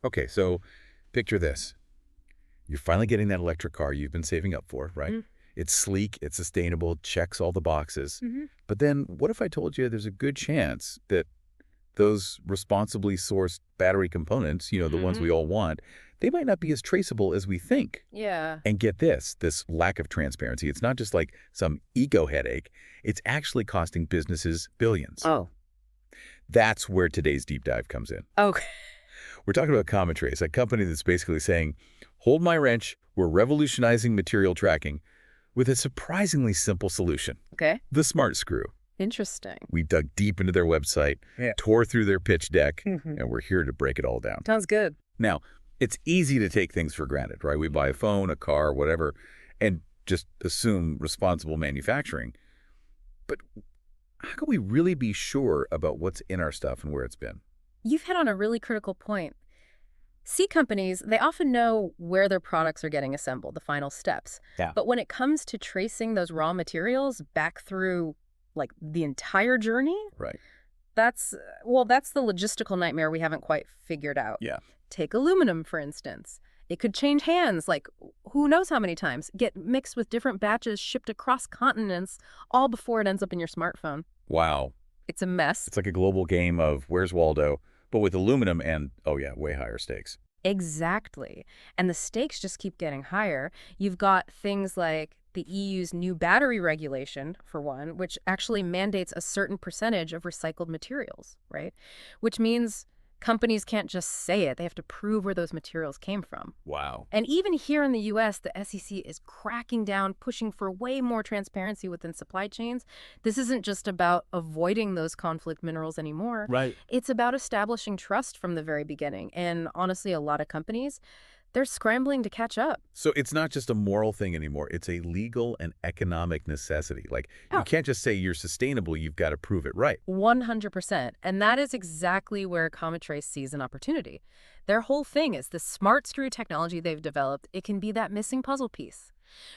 Okay, so picture this. You're finally getting that electric car you've been saving up for, right? It's sleek, it's sustainable, checks all the boxes. Mm-hmm. But then what if I told you there's a good chance that those responsibly sourced battery components, the ones Mm-hmm. we all want, they might not be as traceable as we think. Yeah. And get this lack of transparency, it's not just like some ego headache, it's actually costing businesses billions. Oh. That's where today's deep dive comes in. Okay. We're talking about Kamitrace, a company that's basically saying, hold my wrench, we're revolutionizing material tracking with a surprisingly simple solution, Okay. the smart screw. Interesting. We dug deep into their website, Yeah. tore through their pitch deck, Mm-hmm. and we're here to break it all down. Sounds good. Now, it's easy to take things for granted, right? We buy a phone, a car, whatever, and just assume responsible manufacturing. But how can we really be sure about what's in our stuff and where it's been? You've hit on a really critical point. C companies, they often know where their products are getting assembled, the final steps. Yeah. But when it comes to tracing those raw materials back through, like, the entire journey, Right. that's the logistical nightmare we haven't quite figured out. Yeah. Take aluminum, for instance. It could change hands, like, who knows how many times, get mixed with different batches shipped across continents, all before it ends up in your smartphone. Wow. It's a mess. It's like a global game of Where's Waldo, but with aluminum and, oh yeah, way higher stakes. Exactly. And the stakes just keep getting higher. You've got things like the EU's new battery regulation, for one, which actually mandates a certain percentage of recycled materials, right? Which means companies can't just say it. They have to prove where those materials came from. Wow. And even here in the US, the SEC is cracking down, pushing for way more transparency within supply chains. This isn't just about avoiding those conflict minerals anymore. Right. It's about establishing trust from the very beginning. And honestly, a lot of companies, they're scrambling to catch up. So it's not just a moral thing anymore. It's a legal and economic necessity. Like, you Oh. can't just say you're sustainable. You've got to prove it right. 100%. And that is exactly where Kamitrace sees an opportunity. Their whole thing is the smart screw technology they've developed. It can be that missing puzzle piece,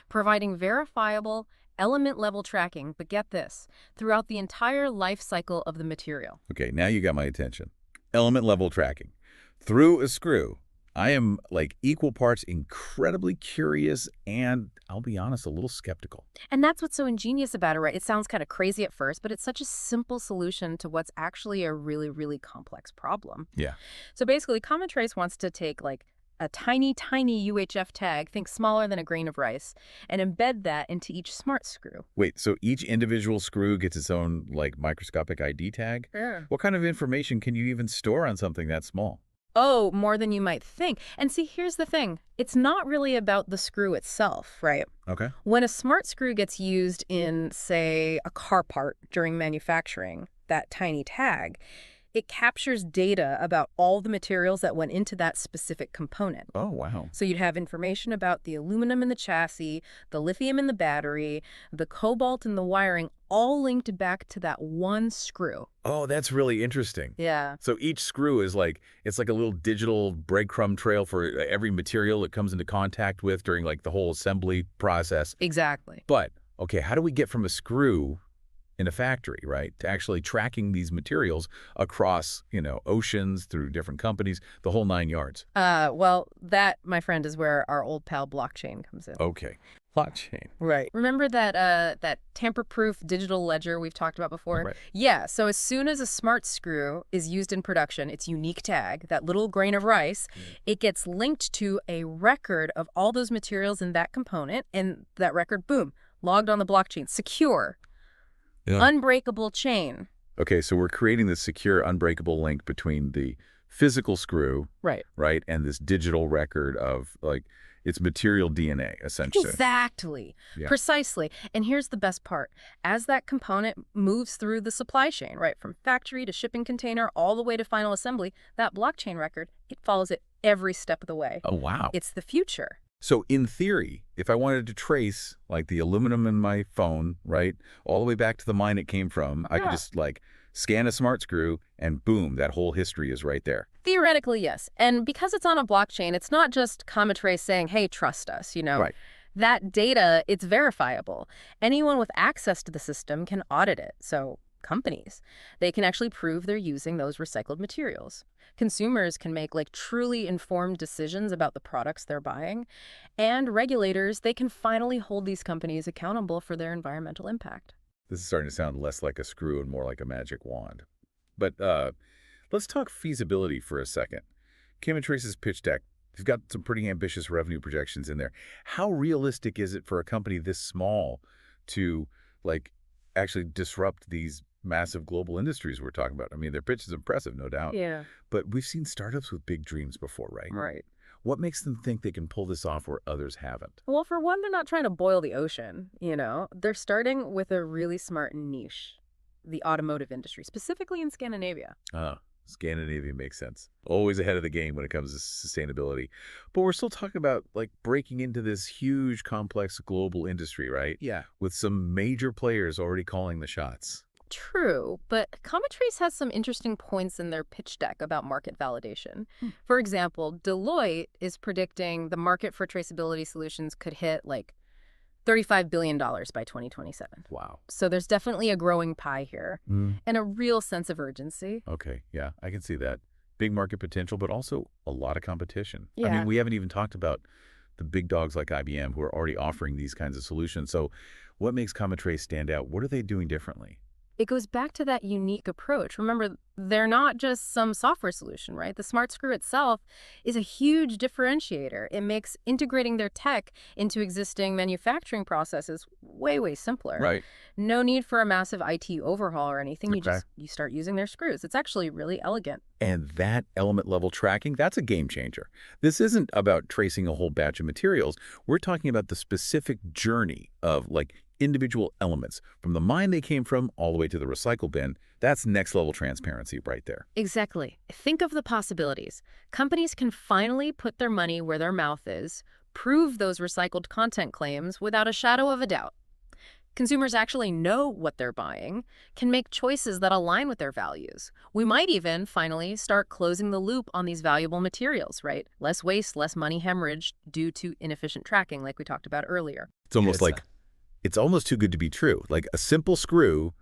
providing verifiable element-level tracking, but get this, throughout the entire life cycle of the material. Okay, now you got my attention. Element level tracking. Through a screw. I am, like, equal parts incredibly curious and, I'll be honest, a little skeptical. And that's what's so ingenious about it, right? It sounds kind of crazy at first, but it's such a simple solution to what's actually a really, really complex problem. Yeah. So basically, Kamitrace wants to take, like, a tiny, tiny UHF tag, think smaller than a grain of rice, and embed that into each smart screw. Wait, so each individual screw gets its own, like, microscopic ID tag? Yeah. What kind of information can you even store on something that small? Oh, more than you might think. And see, here's the thing. It's not really about the screw itself, right? Okay. When a smart screw gets used in, say, a car part during manufacturing, that tiny tag, it captures data about all the materials that went into that specific component. Oh, wow. So you'd have information about the aluminum in the chassis, the lithium in the battery, the cobalt in the wiring, all linked back to that one screw. Oh, that's really interesting. Yeah. So each screw is like, it's like a little digital breadcrumb trail for every material it comes into contact with during, like, the whole assembly process. Exactly. But, okay, how do we get from a screw in a factory, right, to actually tracking these materials across, oceans, through different companies, the whole 9 yards? Well, that, my friend, is where our old pal blockchain comes in. Okay. Blockchain. Right. Remember that tamper-proof digital ledger we've talked about before? Right. Yeah, so as soon as a smart screw is used in production, its unique tag, that little grain of rice, it gets linked to a record of all those materials in that component, and that record, boom, logged on the blockchain. Secure. Yeah. Unbreakable chain. Okay, so we're creating this secure, unbreakable link between the physical screw, Right. right, and this digital record of, like, its material DNA, essentially. Exactly. Yeah. Precisely. And here's the best part. As that component moves through the supply chain, right, from factory to shipping container all the way to final assembly, that blockchain record, it follows it every step of the way. Oh, wow. It's the future. So in theory, if I wanted to trace, like, the aluminum in my phone, right, all the way back to the mine it came from, I could just, like, scan a smart screw and boom, that whole history is right there. Theoretically, yes. And because it's on a blockchain, it's not just Kamitrace saying, hey, trust us, Right. That data, it's verifiable. Anyone with access to the system can audit it. So companies. They can actually prove they're using those recycled materials. Consumers can make like truly informed decisions about the products they're buying. And regulators, they can finally hold these companies accountable for their environmental impact. This is starting to sound less like a screw and more like a magic wand. But let's talk feasibility for a second. Kamitrace's pitch deck, they've got some pretty ambitious revenue projections in there. How realistic is it for a company this small to, like, actually disrupt these massive global industries we're talking about? I mean, their pitch is impressive, no doubt. Yeah. But we've seen startups with big dreams before, right? Right. What makes them think they can pull this off where others haven't? Well, for one, they're not trying to boil the ocean, you know? They're starting with a really smart niche, the automotive industry, specifically in Scandinavia. Scandinavia makes sense. Always ahead of the game when it comes to sustainability. But we're still talking about, like, breaking into this huge, complex global industry, right? Yeah. With some major players already calling the shots. True, but Kamitrace has some interesting points in their pitch deck about market validation. For example, Deloitte is predicting the market for traceability solutions could hit like $35 billion by 2027. Wow. So there's definitely a growing pie here and a real sense of urgency. Okay, yeah, I can see that. Big market potential, but also a lot of competition. I Yeah. mean, we haven't even talked about the big dogs like IBM who are already offering these kinds of solutions. So what makes Kamitrace stand out? What are they doing differently? It goes back to that unique approach. Remember, they're not just some software solution, right? The smart screw itself is a huge differentiator. It makes integrating their tech into existing manufacturing processes way, way simpler. Right. No need for a massive IT overhaul or anything. Okay. You start using their screws. It's actually really elegant. And that element level tracking, that's a game changer. This isn't about tracing a whole batch of materials. We're talking about the specific journey of, like, individual elements from the mine they came from all the way to the recycle bin. That's next level transparency right there. Exactly. Think of the possibilities. Companies can finally put their money where their mouth is, prove those recycled content claims without a shadow of a doubt. Consumers actually know what they're buying, can make choices that align with their values. We might even finally start closing the loop on these valuable materials, right? Less waste, less money hemorrhage due to inefficient tracking, like we talked about earlier. It's almost It's, like, it's almost too good to be true. Like a simple screw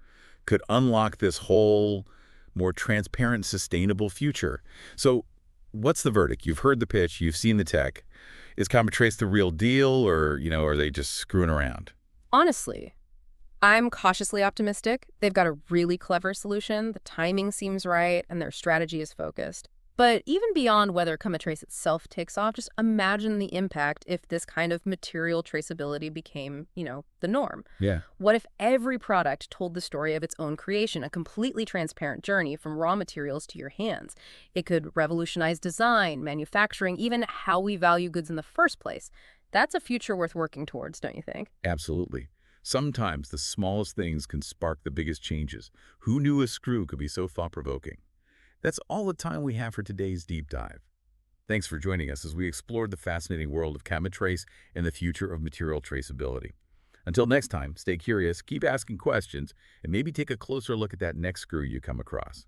could unlock this whole more transparent, sustainable future. So what's the verdict? You've heard the pitch, you've seen the tech. Is Kamitrace the real deal, or, are they just screwing around? Honestly, I'm cautiously optimistic. They've got a really clever solution, the timing seems right, and their strategy is focused. But even beyond whether Kamitrace itself takes off, just imagine the impact if this kind of material traceability became, the norm. Yeah. What if every product told the story of its own creation, a completely transparent journey from raw materials to your hands? It could revolutionize design, manufacturing, even how we value goods in the first place. That's a future worth working towards, don't you think? Absolutely. Sometimes the smallest things can spark the biggest changes. Who knew a screw could be so thought-provoking? That's all the time we have for today's deep dive. Thanks for joining us as we explored the fascinating world of Kamitrace and the future of material traceability. Until next time, stay curious, keep asking questions, and maybe take a closer look at that next screw you come across.